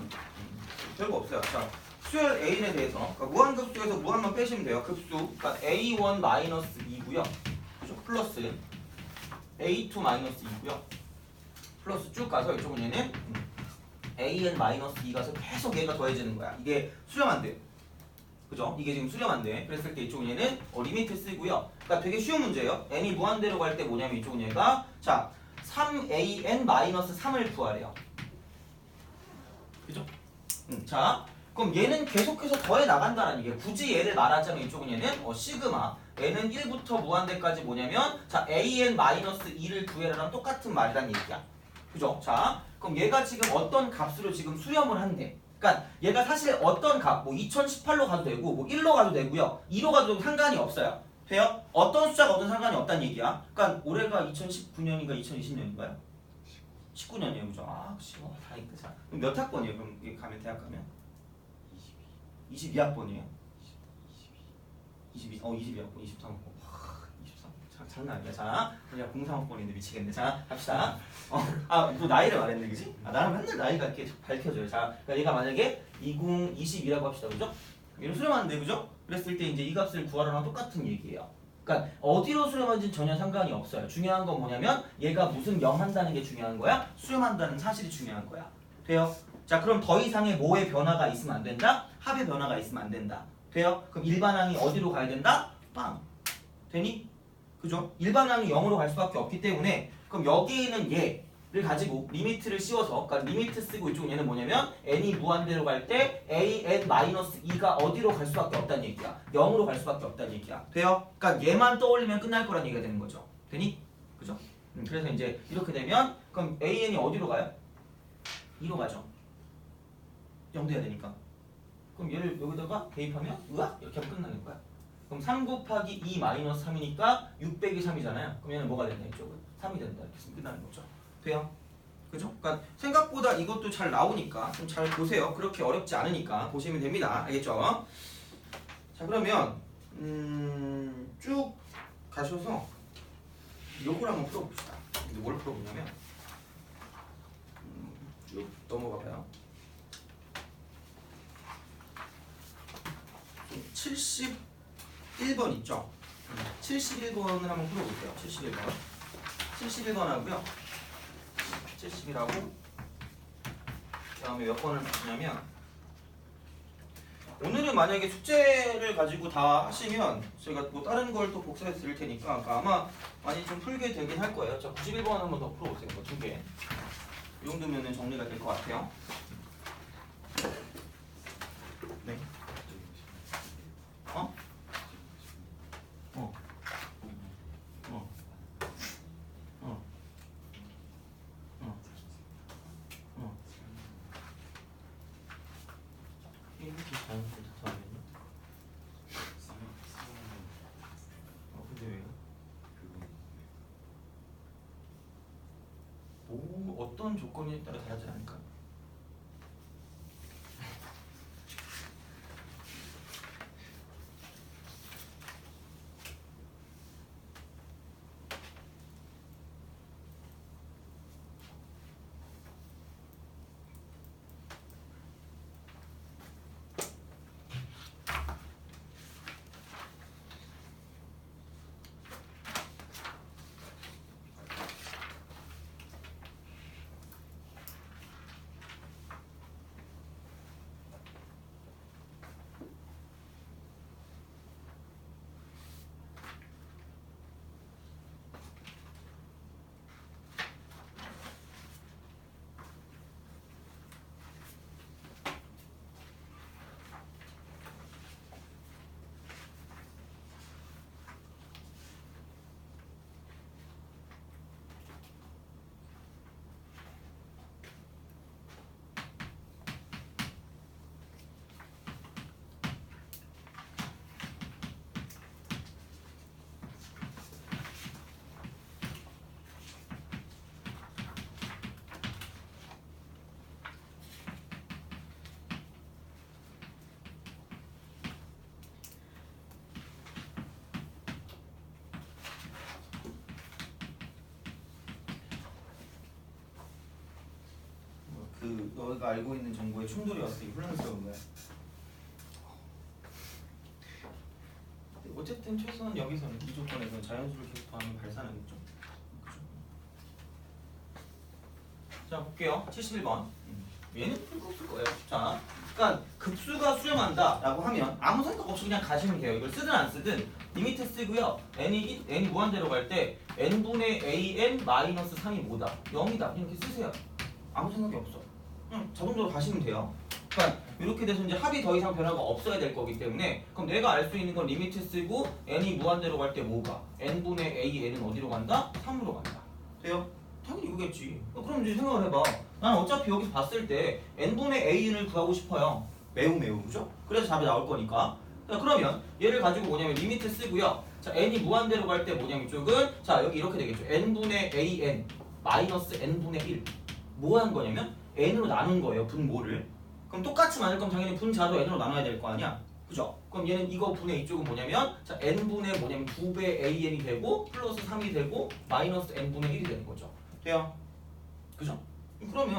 별거 없어요. 자, 수열 A에 대해서 그러니까 무한급수에서 무한만 빼시면 돼요. 급수 그러니까 A1 마이너스 2고요. 그죠? 플러스 A2 마이너스 2고요. 플러스 쭉 가서 이쪽은 얘는 AN 마이너스 2 가서 계속 얘가 더해지는 거야. 이게 수렴한대. 그죠? 이게 지금 수렴한대. 그랬을 때 이쪽은 얘는 리미트 쓰고요. 그러니까 되게 쉬운 문제예요. n이 무한대로 갈 때 뭐냐면 이쪽은 얘가 자 3AN 마이너스 3을 구하래요. 그죠? 자, 그럼 얘는 계속해서 더해 나간다는 얘기예요. 굳이 얘를 말하자면 이쪽은 얘는 시그마 얘는 1부터 무한대까지 뭐냐면 자 AN-2를 구해라랑 똑같은 말이란 얘기야. 그죠? 자, 그럼 얘가 지금 어떤 값으로 지금 수렴을 한대. 그러니까 얘가 사실 어떤 값, 뭐 2018로 가도 되고 뭐 1로 가도 되고요. 2로 가도 되고 상관이 없어요. 돼요? 어떤 숫자가 어떤 상관이 없다는 얘기야. 그러니까 올해가 2019년인가 2020년인가요? 19년이에요. 그죠? 아, 그치. 다행이다. 자, 그럼 몇 학번이에요? 그럼 가면 대학 가면? 22학번이에요. 22학번, 23학번. 23. 장난 아니야. 자, 그냥 03학번인데 미치겠네. 자, 갑시다. 또 나이를 말했네, 그지? 나는 맨날 나이가 이렇게 밝혀져요. 자, 그러니까 얘가 만약에 2022라고 합시다, 그죠? 얘를 수렴하는데, 그죠? 그랬을 때 이제 이 값을 구하라랑 똑같은 얘기예요. 그러니까 어디로 수렴하는지는 전혀 상관이 없어요. 중요한 건 뭐냐면 얘가 무슨 0 한다는 게 중요한 거야? 수렴한다는 사실이 중요한 거야. 돼요? 자, 그럼 더 이상의 뭐의 변화가 있으면 안 된다? 합의 변화가 있으면 안 된다. 돼요? 그럼 일반항이 어디로 가야 된다? 빵. 되니? 그죠? 일반항이 0으로 갈 수밖에 없기 때문에 그럼 여기 있는 얘를 가지고 리미트를 씌워서 그러니까 리미트 쓰고 이쪽 얘는 뭐냐면 n이 무한대로 갈 때 an-2가 어디로 갈 수밖에 없다는 얘기야. 0으로 갈 수밖에 없다는 얘기야. 돼요? 그러니까 얘만 떠올리면 끝날 거란 얘기가 되는 거죠. 되니? 그죠? 그래서 이제 이렇게 되면 그럼 an이 어디로 가요? 2로 가죠. 0 돼야 되니까. 그럼 얘를 여기다가 대입하면 으악 이렇게 하면 끝나는 거야. 그럼 3 곱하기 2 마이너스 3이니까 6 빼기 3이잖아요. 그럼 얘는 뭐가 된다? 이쪽은 3이 된다. 이렇게 쓰면 끝나는 거죠. 돼요? 그죠? 그러니까 생각보다 이것도 잘 나오니까 좀 잘 보세요. 그렇게 어렵지 않으니까 보시면 됩니다. 알겠죠? 자, 그러면 쭉 가셔서 요걸 한번 풀어봅시다. 근데 뭘 풀어보냐면 쭉 넘어가봐요. 71번 있죠? 71번을 한번 풀어볼게요. 71번. 71번 하고요. 71하고 그 다음에 몇 번을 보시냐면 오늘은 만약에 숙제를 가지고 다 하시면 저희가 뭐 다른 걸 또 복사해 드릴 테니까 아마 많이 좀 풀게 되긴 할 거예요. 자, 91번 한번 더 풀어보세요. 뭐 2개. 이 정도면 정리가 될 것 같아요. 네. 어떤 조건에 따라 다르지 않을까? 그 너희가 알고 있는 정보에 충돌이 왔을 때 혼란스러운 거야. 어쨌든 최소한 여기서는 이 조건에서 자연수를 계속 더하면 발산하겠죠. 그죠? 자 볼게요. 71번. 얘는 풀고 없을 거예요. 자, 그러니까 급수가 수렴한다라고 하면 아무 생각 없이 그냥 가시면 돼요. 이걸 쓰든 안 쓰든 리미트 쓰고요. n이 무한대로 갈 때 n분의 an 마이너스 3이 뭐다? 0이다. 이렇게 쓰세요. 아무 생각이 없어. 그냥 자동적으로 가시면 돼요. 그러니까 이렇게 돼서 이제 합이 더 이상 변화가 없어야 될 거기 때문에 그럼 내가 알 수 있는 건 리미트 쓰고 n이 무한대로 갈 때 뭐가? n분의 an은 어디로 간다? 3으로 간다. 돼요? 당연히 이거겠지. 그럼 이제 생각을 해봐. 난 어차피 여기서 봤을 때 n분의 an을 구하고 싶어요. 매우 그죠? 그래서 답이 나올 거니까. 자, 그러면 얘를 가지고 뭐냐면 리미트 쓰고요. 자, n이 무한대로 갈 때 뭐냐면 이쪽은 자 여기 이렇게 되겠죠. n분의 an 마이너스 n분의 1. 뭐 한 거냐면 n으로 나눈 거예요. 분모를. 그럼 똑같이 나눌 거면 당연히 분자도 n으로 나눠야 될 거 아니야. 그죠? 그럼 얘는 이거 분의 이쪽은 뭐냐면 자 n분의 뭐냐면 2배 an이 되고 플러스 3이 되고 마이너스 n분의 1이 되는 거죠. 돼요? 그죠? 그러면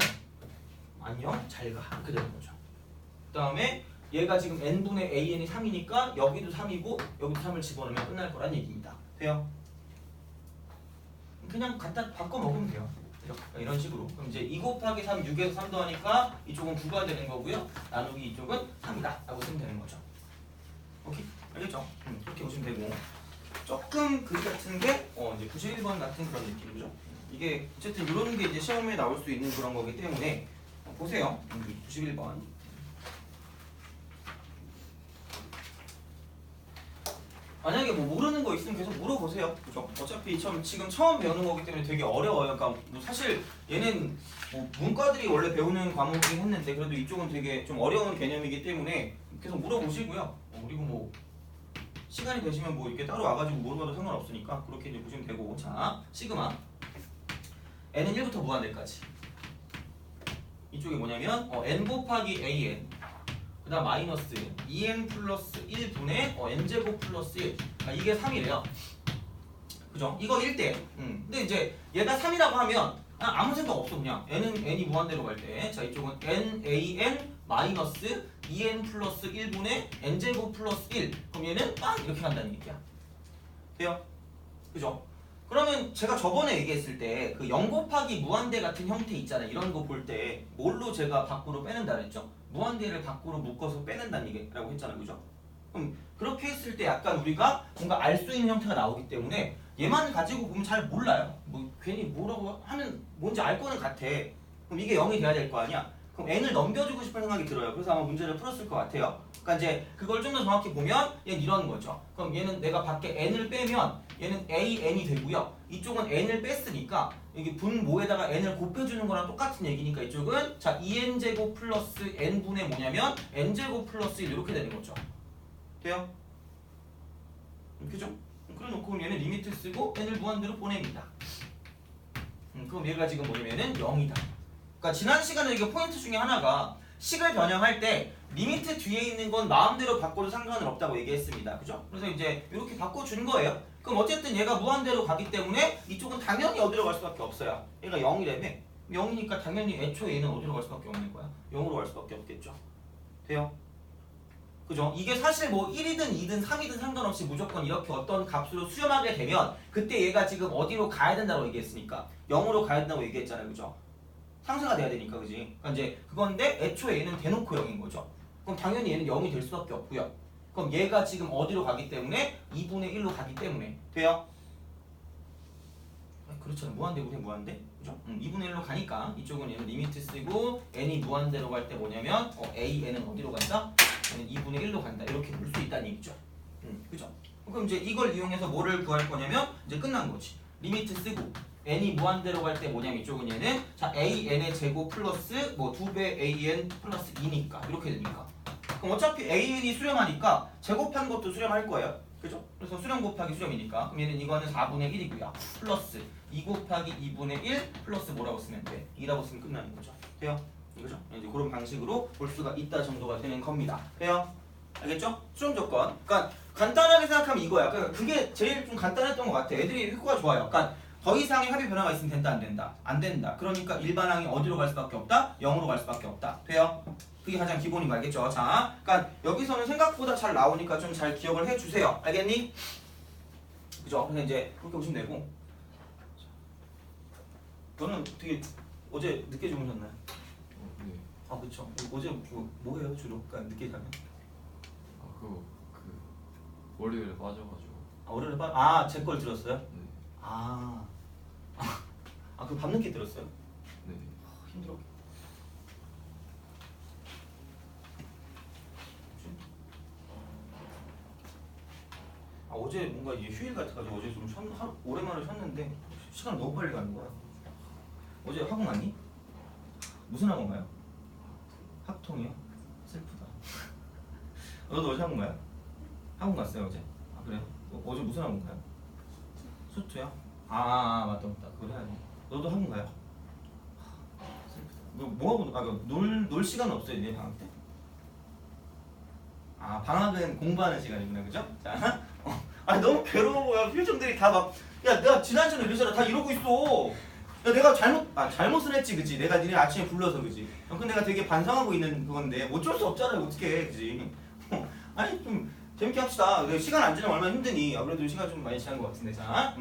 안녕 잘 가. 이렇게 되는 거죠. 그 다음에 얘가 지금 n분의 an이 3이니까 여기도 3이고 여기도 3을 집어넣으면 끝날 거란 얘기입니다. 돼요? 그냥 갖다 바꿔 먹으면 돼요. 이런 식으로. 그럼 이제 2 곱하기 3 6에서 3 더하니까 이쪽은 9가 되는 거고요. 나누기 이쪽은 3이다 라고 쓰면 되는 거죠. 오케이? 알겠죠? 그렇게 보시면 되고 조금 그 같은 게 이제 91번 같은 그런 느낌이죠. 이게 어쨌든 이런 게 이제 시험에 나올 수 있는 그런 거기 때문에 보세요. 91번. 만약에 뭐 모르는 거 있으면 계속 물어보세요. 그죠? 어차피 지금 처음 배우는 거기 때문에 되게 어려워요. 그러니까 뭐 사실 얘는 뭐 문과들이 원래 배우는 과목이긴 했는데 그래도 이쪽은 되게 좀 어려운 개념이기 때문에 계속 물어보시고요. 그리고 뭐 시간이 되시면 뭐 이렇게 따로 와가지고 물어봐도 상관없으니까 그렇게 이제 보시면 되고. 자, 시그마 n은 1부터 무한대까지. 이쪽이 뭐냐면 n 곱하기 an 그 다음 마이너스 2n 플러스 1분의 n제곱 플러스 1. 이게 3이래요. 그죠? 이거 1대. 근데 이제 얘가 3이라고 하면 아무 생각 없어. 그냥 n이 무한대로 갈 때 자 이쪽은 nan 마이너스 2n 플러스 1분의 n제곱 플러스 1. 그럼 얘는 빵 이렇게 간다는 얘기야. 돼요? 그죠? 그러면 제가 저번에 얘기했을 때 그 0 곱하기 무한대 같은 형태 있잖아요. 이런 거 볼 때 뭘로 제가 밖으로 빼낸다 그랬죠? 무한대를 밖으로 묶어서 빼낸다는 얘기라고 했잖아요. 그죠? 그럼 그렇게 했을 때 약간 우리가 뭔가 알 수 있는 형태가 나오기 때문에 얘만 가지고 보면 잘 몰라요. 뭐 괜히 뭐라고 하면 뭔지 알 거는 같아. 그럼 이게 0이 돼야 될 거 아니야? 그럼 n을 넘겨주고 싶은 생각이 들어요. 그래서 아마 문제를 풀었을 것 같아요. 그러니까 이제 그걸 좀 더 정확히 보면 얘는 이런 거죠. 그럼 얘는 내가 밖에 n을 빼면 얘는 an이 되고요. 이쪽은 n을 뺐으니까 여기 분모에다가 n을 곱해주는 거랑 똑같은 얘기니까 이쪽은 자 2n제곱 플러스 n분의 뭐냐면 n제곱 플러스 1 이렇게 되는 거죠. 돼요? 그죠? 그래 놓고 얘는 리미트 쓰고 n을 무한대로 보냅니다. 그럼 얘가 지금 뭐냐면은 0이다. 그러니까 지난 시간에 이게 포인트 중에 하나가 식을 변형할 때 리미트 뒤에 있는 건 마음대로 바꿔도 상관은 없다고 얘기했습니다. 그죠? 그래서 이제 이렇게 바꿔준 거예요. 그럼 어쨌든 얘가 무한대로 가기 때문에 이쪽은 당연히 어디로 갈 수밖에 없어요. 얘가 0이라며. 0이니까 당연히 애초에 얘는 어디로 갈 수밖에 없는 거야. 0으로 갈 수밖에 없겠죠. 돼요? 그죠? 이게 사실 뭐 1이든 2든 3이든 상관없이 무조건 이렇게 어떤 값으로 수렴하게 되면 그때 얘가 지금 어디로 가야 된다고 얘기했으니까 0으로 가야 된다고 얘기했잖아요. 그죠? 상쇄가 돼야 되니까, 그지? 그러니까 이제 그건데 애초에 얘는 대놓고 0인 거죠. 그럼 당연히 얘는 0이 될 수밖에 없고요. 그럼 얘가 지금 어디로 가기 때문에 2분의 1로 가기 때문에 돼요? 그렇잖아. 무한대고 그냥 무한대? 그죠? 2분의 1로 가니까 이쪽은 얘는 리미트 쓰고 n이 무한대로 갈 때 뭐냐면 a,n은 어디로 간다? 얘는 2분의 1로 간다. 이렇게 볼 수 있다는 얘기죠. 그죠? 그럼 이제 이걸 이용해서 뭐를 구할 거냐면 이제 끝난 거지. 리미트 쓰고 n이 무한대로 갈 때 뭐냐면 이쪽은 얘는 자 an의 제곱 플러스 뭐 2배 an 플러스 2니까 이렇게 되니까 그럼 어차피 an이 수렴하니까 제곱한 것도 수렴할 거예요. 그죠? 그래서 수렴 곱하기 수렴이니까 그럼 얘는 이거는 4분의 1이고요. 플러스 2 곱하기 2분의 1 플러스 뭐라고 쓰면 돼? 2라고 쓰면 끝나는 거죠. 돼요? 이거죠? 이제 그런 방식으로 볼 수가 있다 정도가 되는 겁니다. 돼요? 알겠죠? 수렴 조건. 그러니까 간단하게 생각하면 이거야. 그러니까 그게 제일 좀 간단했던 것 같아. 애들이 효과가 좋아요. 그러니까 더 이상의 합의 변화가 있으면 된다 안 된다? 안 된다. 그러니까 일반항이 어디로 갈 수밖에 없다? 0으로 갈 수밖에 없다. 돼요? 그게 가장 기본인 거 알겠죠? 자, 그러니까 여기서는 생각보다 잘 나오니까 좀 잘 기억을 해주세요. 알겠니? 그죠? 그래서 이제 그렇게 보시면 되고. 너는 되게 어제 늦게 주무셨나요? 네. 아, 그쵸. 어제 뭐 해요 주로? 그러니까 늦게 자면? 월요일에 빠져가지고. 아, 월요일에 제 걸 들었어요? 네. 그 밤늦게 들었어요? 네. 힘들어. 어제 뭔가 이제 휴일 같아가지고 어제 좀 오랜만에 쉬었는데 시간 너무 빨리 가는 거야. 어제 학원 갔니? 무슨 학원 가요? 학통이요? 슬프다. 너도 어제 학원 가요? 학원 갔어요 어제? 아 그래요? 어제 무슨 학원 가요? 수트요? 맞다. 그걸 해야지. 너도 학원 가요? 슬프다. 뭐 하고 놀 시간은 없어요 이제 방학 때? 방학은 공부하는 시간이구나, 그죠? 자, 너무 괴로워 보여. 표정들이 다 막, 야, 내가 지난주에 이러잖아. 다 이러고 있어. 야, 내가 잘못은 했지, 그지? 내가 니네 아침에 불러서, 그지? 근데 내가 되게 반성하고 있는 그건데, 어쩔 수 없잖아요, 어떡해, 그지? 아니, 좀, 재밌게 합시다. 시간 안 지나면 얼마나 힘드니? 그래도 시간 좀 많이 지난 것 같은데, 자.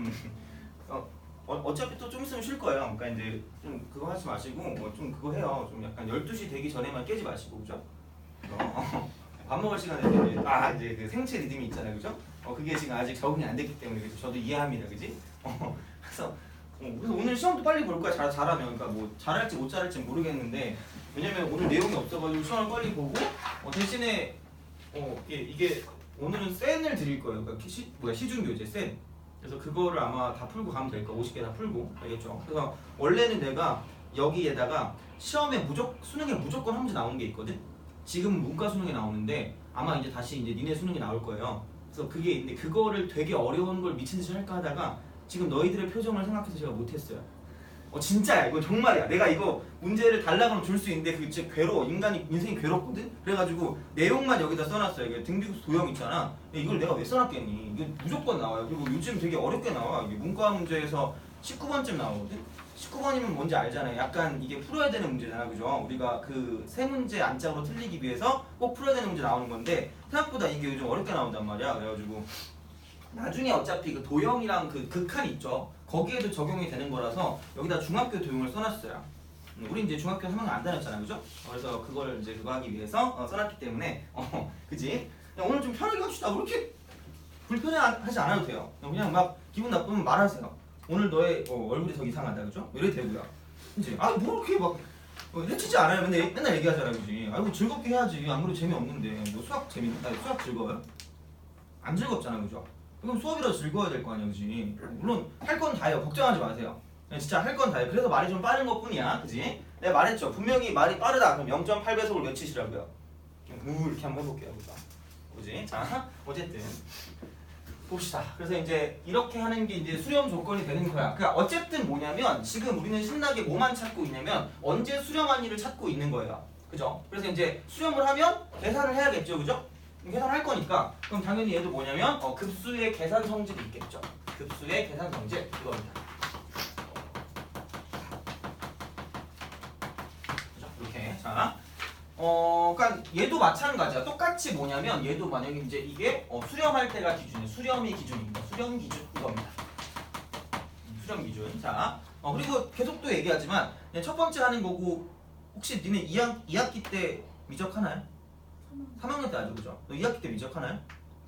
어차피 또 좀 있으면 쉴 거예요. 그러니까 이제 좀 그거 하지 마시고, 좀 그거 해요. 좀 약간 12시 되기 전에만 깨지 마시고, 그죠? 밥 먹을 시간에 이제 그 생체 리듬이 있잖아요, 그죠? 그게 지금 아직 적응이 안 됐기 때문에 그죠? 저도 이해합니다, 그지? 그래서 오늘 시험도 빨리 볼 거야, 잘하면. 그러니까 뭐 잘할지 못 잘할지 모르겠는데 왜냐면 오늘 내용이 없어가지고 시험을 빨리 보고 대신에 이게 오늘은 센을 드릴 거예요. 그러니까 시중 교재 센. 그래서 그거를 아마 다 풀고 가면 될 거야. 50개 다 풀고, 알겠죠? 그래서 원래는 내가 여기에다가 시험에 수능에 무조건 한 문제 나오는 게 있거든. 지금 문과 수능이 나오는데 아마 이제 다시 이제 니네 수능이 나올 거예요. 그래서 그게 있는데 그거를 되게 어려운 걸 미친 듯이 할까 하다가 지금 너희들의 표정을 생각해서 제가 못했어요. 진짜야. 이거 정말이야. 내가 이거 문제를 달라 그러면 줄 수 있는데 그게 진짜 괴로워. 인생이 괴롭거든? 그래가지고 내용만 여기다 써놨어요. 이게 등비구수 도형 있잖아. 이걸 내가 왜 써놨겠니? 이게 무조건 나와요. 그리고 요즘 되게 어렵게 나와. 이게 문과 문제에서 19번쯤 나오거든? 19번이면 뭔지 알잖아요. 약간 이게 풀어야 되는 문제잖아, 그죠? 우리가 그 세 문제 안짝으로 틀리기 위해서 꼭 풀어야 되는 문제 나오는 건데 생각보다 이게 요즘 어렵게 나온단 말이야. 그래가지고 나중에 어차피 그 도형이랑 그 극한 있죠? 거기에도 적용이 되는 거라서 여기다 중학교 도형을 써놨어요. 우리 이제 중학교 3학년 안 다녔잖아, 그죠? 그래서 그걸 이제 그거 하기 위해서 써놨기 때문에 그지? 오늘 좀 편하게 합시다. 그렇게 불편해하지 않아도 돼요. 그냥 막 기분 나쁘면 말하세요. 오늘 너의 얼굴이 더 이상하다, 그죠? 이래 되고요. 그치? 뭐 이렇게 막 해치지 않아요. 근데 맨날 얘기하잖아, 그지? 뭐 즐겁게 해야지. 안 그래도 재미없는데. 뭐 수학 수학 즐거워요? 안 즐겁잖아, 그죠? 그럼 수업이라도 즐거워야 될 거 아니야, 그지? 물론 할 건 다 해요. 걱정하지 마세요. 진짜 할 건 다 해요. 그래서 말이 좀 빠른 것 뿐이야, 그지? 내가 말했죠. 분명히 말이 빠르다. 그럼 0.8배속을 외치시라고요. 이렇게 한번 해볼게요, 그죠? 자, 어쨌든 봅시다. 그래서 이제 이렇게 하는 게 이제 수렴 조건이 되는 거야. 그러니까 어쨌든 뭐냐면 지금 우리는 신나게 뭐만 찾고 있냐면 언제 수렴한 일을 찾고 있는 거예요. 그죠? 그래서 이제 수렴을 하면 계산을 해야겠죠. 그죠? 계산할 거니까 그럼 당연히 얘도 뭐냐면 급수의 계산 성질이 있겠죠. 급수의 계산 성질 이겁니다. 그죠? 이렇게 자. 그러니까 얘도 마찬가지야. 똑같이 뭐냐면 얘도 만약에 이제 이게 수렴할 때가 기준이에요. 수렴이 기준입니다. 수렴 기준 이겁니다. 수렴 기준. 자, 그리고 계속 또 얘기하지만 첫 번째 하는 거고 혹시 니네 2학기 때 미적하나요? 3학년 때 아주 그죠? 너 2학기 때 미적하나요?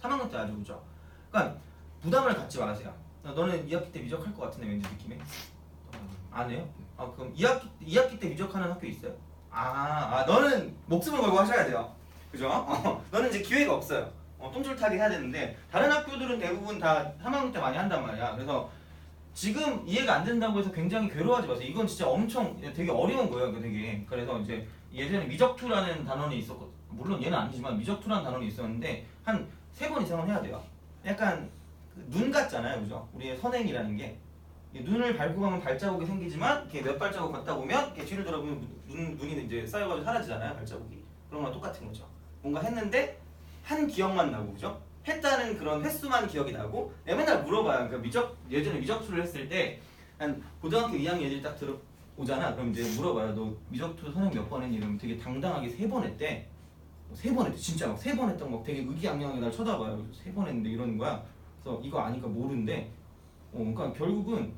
3학년 때 아주 그죠? 그러니까 부담을 갖지 마세요. 너는 2학기 때 미적할 것 같은데 왠지 느낌에? 안 해요? 그럼 2학기 때 미적하는 학교 있어요? 너는 목숨을 걸고 하셔야 돼요. 그죠? 너는 이제 기회가 없어요. 똥줄타기 해야 되는데 다른 학교들은 대부분 다 3학년 때 많이 한단 말이야. 그래서 지금 이해가 안 된다고 해서 굉장히 괴로워하지 마세요. 이건 진짜 엄청 되게 어려운 거예요. 되게. 그래서 이제 예전에 미적투라는 단원이 있었고 물론 얘는 아니지만 미적투라는 단원이 있었는데 한 3번 이상은 해야 돼요. 약간 눈 같잖아요. 그죠? 우리의 선행이라는 게 눈을 밟고 가면 발자국이 생기지만 이렇게 몇 발자국 걷다 보면 이렇게 뒤를 돌아보면 눈이 이제 쌓여가지고 사라지잖아요. 발자국이. 그런 거랑 똑같은 거죠. 뭔가 했는데 한 기억만 나고 그죠? 했다는 그런 횟수만 기억이 나고 내가 맨날 물어봐요. 그러니까 예전에 미적투를 했을 때 한 고등학교 2학년 애들이 딱 들어오잖아. 그럼 이제 물어봐요. 너 미적투 선행 몇 번 했니? 이러면 되게 당당하게 3번 했대. 3번 했대. 진짜 막 3번 했던 거 되게 의기양양하게 날 쳐다봐요. 3번 했는데 이러는 거야. 그래서 이거 아니까 모르는데 그러니까 결국은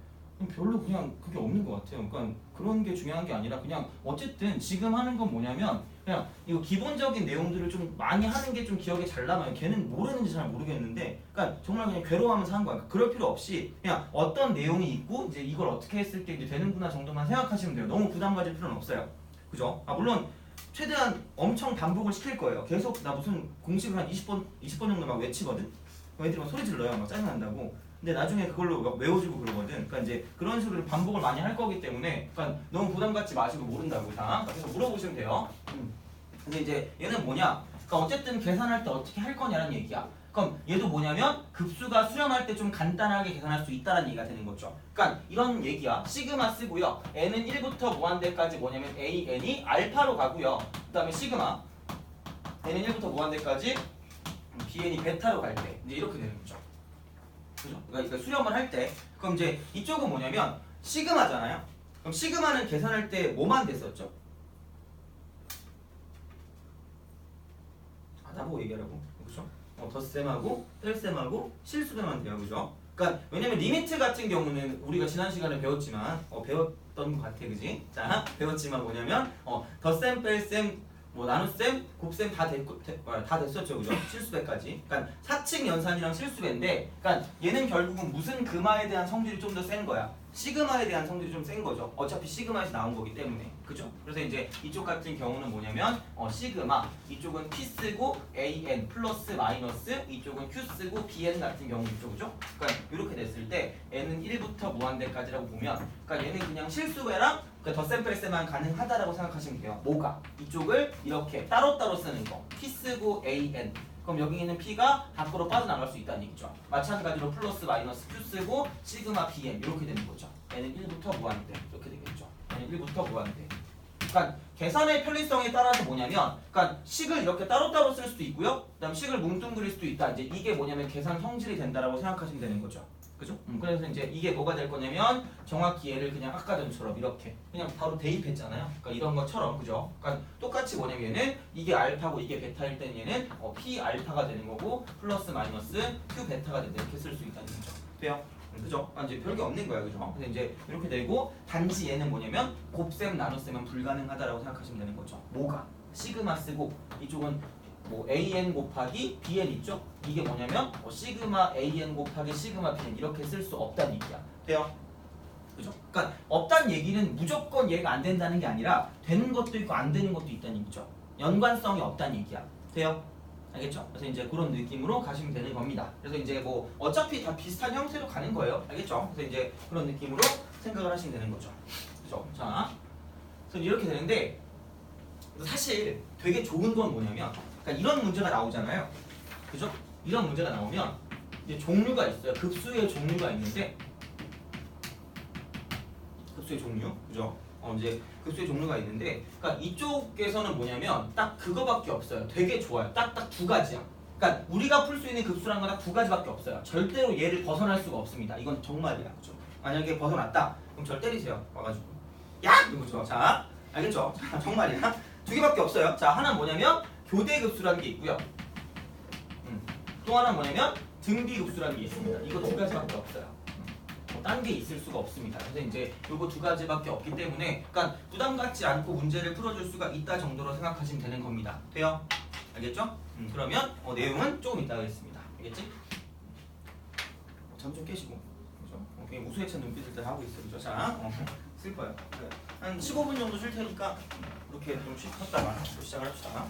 별로 그냥 그게 없는 것 같아요. 그러니까 그런 게 중요한 게 아니라 그냥 어쨌든 지금 하는 건 뭐냐면 그냥 이거 기본적인 내용들을 좀 많이 하는 게 좀 기억에 잘 남아요. 걔는 모르는지 잘 모르겠는데 그러니까 정말 그냥 괴로워하면서 한 거야. 그러니까 그럴 필요 없이 그냥 어떤 내용이 있고 이제 이걸 어떻게 했을 때 이제 되는구나 정도만 생각하시면 돼요. 너무 부담 가질 필요는 없어요. 그죠? 물론 최대한 엄청 반복을 시킬 거예요. 계속 나 무슨 공식을 한 20번 정도 막 외치거든. 애들이 막 소리 질러요. 막 짜증난다고. 근데 나중에 그걸로 막 외워주고 그러거든. 그러니까 이제 그런 식으로 반복을 많이 할 거기 때문에 그러니까 너무 부담 갖지 마시고 모른다고 다. 그래서 물어보시면 돼요. 근데 이제 얘는 뭐냐? 그러니까 어쨌든 계산할 때 어떻게 할 거냐는 얘기야. 그럼 얘도 뭐냐면 급수가 수렴할 때 좀 간단하게 계산할 수 있다는 얘기가 되는 거죠. 그러니까 이런 얘기야. 시그마 쓰고요. n은 1부터 무한대까지 뭐냐면 an이 알파로 가고요. 그 다음에 시그마 n은 1부터 무한대까지 bn이 베타로 갈 때 이제 이렇게 되는 거죠. 그죠? 그러니까 수렴을 할 때 그럼 이제 이쪽은 뭐냐면 시그마잖아요. 그럼 시그마는 계산할 때 뭐만 됐었죠? 나보고 얘기하라고. 그죠? 덧셈하고 뺄셈하고 실수배만 돼요. 그죠? 그러니까 왜냐면 리미트 같은 경우는 우리가 지난 시간에 배웠지만 배웠던 것 같아. 그지? 자, 배웠지만 뭐냐면 덧셈 뺄셈 뭐 나눗셈, 곱셈 다 됐었죠, 그죠? 실수배까지. 그러니까 사칙 연산이랑 실수배인데, 그러니까 얘는 결국은 무슨 금화에 대한 성질이 좀 더 센 거야. 시그마에 대한 성질이 좀 센 거죠. 어차피 시그마에서 나온 거기 때문에, 그죠? 그래서 이제 이쪽 같은 경우는 뭐냐면 시그마, 이쪽은 P 쓰고 AN 플러스 마이너스, 이쪽은 Q 쓰고 BN 같은 경우죠, 그죠? 그러니까 이렇게 됐을 때 N은 1부터 무한대까지라고 보면, 그러니까 얘는 그냥 실수배랑 그러니까 덧셈 뺄셈만 가능하다라고 생각하시면 돼요. 뭐가? 이쪽을 이렇게 따로따로 쓰는 거. P 쓰고 AN. 그럼 여기 있는 P가 밖으로 빠져나갈 수 있다는 얘기죠. 마찬가지로 플러스 마이너스 Q 쓰고 시그마 BN 이렇게 되는 거죠. N은 1부터 무한대 이렇게 되겠죠. N은 1부터 무한대. 그러니까 계산의 편리성에 따라서 뭐냐면 그러니까 식을 이렇게 따로따로 쓸 수도 있고요. 그다음 식을 뭉뚱그릴 수도 있다. 이제 이게 뭐냐면 계산 성질이 된다라고 생각하시면 되는 거죠. 그죠? 그래서 이제 이게 뭐가 될 거냐면 정확히 얘를 그냥 아까 전처럼 이렇게 그냥 바로 대입했잖아요. 그러니까 이런 것처럼 그죠? 그러니까 똑같이 뭐냐면 얘는 이게 알파고 이게 베타일 때는 얘는 P 알파가 되는 거고 플러스 마이너스 Q 베타가 된다 이렇게 쓸 수 있다는 거죠. 돼요? 그죠? 이제 별게 없는 거야, 그죠? 그래서 이제 이렇게 되고 단지 얘는 뭐냐면 곱셈 나눗셈은 불가능하다라고 생각하시면 되는 거죠. 뭐가? 시그마 쓰고 이쪽은 뭐 AN 곱하기 BN 있죠? 이게 뭐냐면 시그마 AN 곱하기 시그마 BN 이렇게 쓸 수 없다는 얘기야. 돼요? 그죠? 그러니까 없다는 얘기는 무조건 얘가 안 된다는 게 아니라 되는 것도 있고 안 되는 것도 있다는 얘기죠. 연관성이 없다는 얘기야. 돼요? 알겠죠? 그래서 이제 그런 느낌으로 가시면 되는 겁니다. 그래서 이제 뭐 어차피 다 비슷한 형태로 가는 거예요. 알겠죠? 그래서 이제 그런 느낌으로 생각을 하시면 되는 거죠. 그죠? 자, 그래서 이렇게 되는데 사실 되게 좋은 건 뭐냐면 그러니까 이런 문제가 나오잖아요. 그죠? 이런 문제가 나오면 이제 종류가 있어요. 급수의 종류가 있는데 급수의 종류, 그죠? 이제 급수의 종류가 있는데, 그러니까 이쪽에서는 뭐냐면 딱 그거밖에 없어요. 되게 좋아요. 딱 두 가지야. 그러니까 우리가 풀 수 있는 급수란 건 딱 두 가지밖에 없어요. 절대로 얘를 벗어날 수가 없습니다. 이건 정말이야, 그죠? 만약에 벗어났다, 그럼 절 때리세요. 와가지고 야! 이거죠. 자, 알겠죠? 자, 정말이야. 두 개밖에 없어요. 자, 하나는 뭐냐면 교대급수라는 게 있고요. 또 하나는 뭐냐면 등비급수라는 게 있습니다. 이거 두 가지밖에 없어요. 딴 게 있을 수가 없습니다. 그래서 이제 요거 두 가지밖에 없기 때문에, 그러니까 부담 갖지 않고 문제를 풀어줄 수가 있다 정도로 생각하시면 되는 겁니다. 돼요? 알겠죠? 그러면 내용은 조금 이따 하겠습니다. 알겠지? 잠 좀 깨시고, 그죠? 그냥 우수해찬 눈빛을 하고 있어, 그죠? 자, 슬퍼요. 한 15분 정도 쉴 테니까 이렇게 좀 쉬었다가 또 시작을 합시다.